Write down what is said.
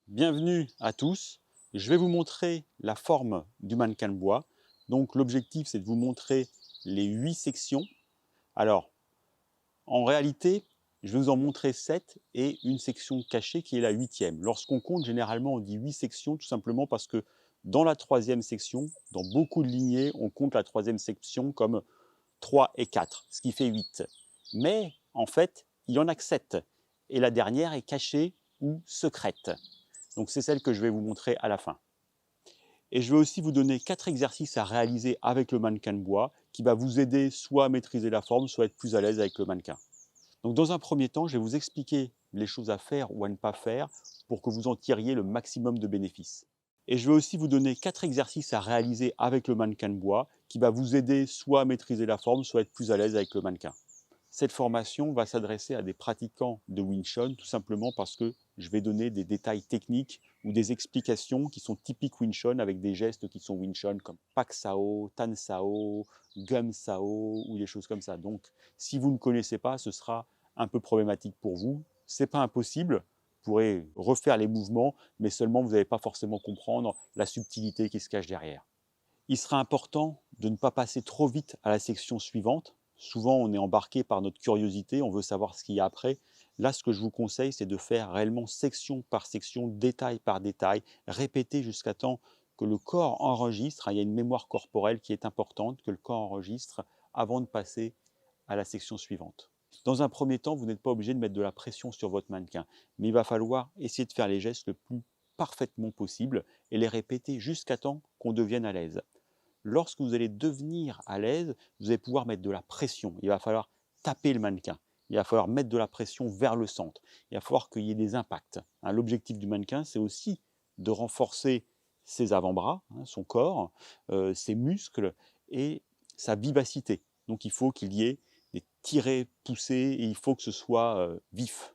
Bienvenue à tous. Je vais vous montrer la forme du mannequin de bois. Donc l'objectif, c'est de vous montrer les 8 sections. Alors, en réalité, je vais vous en montrer 7 et une section cachée qui est la huitième. Lorsqu'on compte, généralement, on dit 8 sections, tout simplement parce que dans la troisième section, dans beaucoup de lignées, on compte la troisième section comme 3 et 4, ce qui fait 8. Mais en fait, il y en a que 7. Et la dernière est cachée ou secrète. Donc c'est celle que je vais vous montrer à la fin. Et je vais aussi vous donner 4 exercices à réaliser avec le mannequin de bois qui va vous aider soit à maîtriser la forme, soit à être plus à l'aise avec le mannequin. Donc dans un premier temps, je vais vous expliquer les choses à faire ou à ne pas faire pour que vous en tiriez le maximum de bénéfices. Et je vais aussi vous donner 4 exercices à réaliser avec le mannequin de bois qui va vous aider soit à maîtriser la forme, soit à être plus à l'aise avec le mannequin. Cette formation va s'adresser à des pratiquants de Wing Chun, tout simplement parce que je vais donner des détails techniques ou des explications qui sont typiques Wing Chun avec des gestes qui sont Wing Chun comme Pak Sao, Tan Sao, Gum Sao ou des choses comme ça. Donc, si vous ne connaissez pas, ce sera un peu problématique pour vous. C'est pas impossible, vous pourrez refaire les mouvements, mais seulement vous n'allez pas forcément comprendre la subtilité qui se cache derrière. Il sera important de ne pas passer trop vite à la section suivante. Souvent, on est embarqué par notre curiosité, on veut savoir ce qu'il y a après. Là, ce que je vous conseille, c'est de faire réellement section par section, détail par détail, répéter jusqu'à temps que le corps enregistre. Il y a une mémoire corporelle qui est importante, que le corps enregistre avant de passer à la section suivante. Dans un premier temps, vous n'êtes pas obligé de mettre de la pression sur votre mannequin, mais il va falloir essayer de faire les gestes le plus parfaitement possible et les répéter jusqu'à temps qu'on devienne à l'aise. Lorsque vous allez devenir à l'aise, vous allez pouvoir mettre de la pression. Il va falloir taper le mannequin. Il va falloir mettre de la pression vers le centre. Il va falloir qu'il y ait des impacts. L'objectif du mannequin, c'est aussi de renforcer ses avant-bras, son corps, ses muscles et sa vivacité. Donc il faut qu'il y ait des tirés, poussés et il faut que ce soit vif.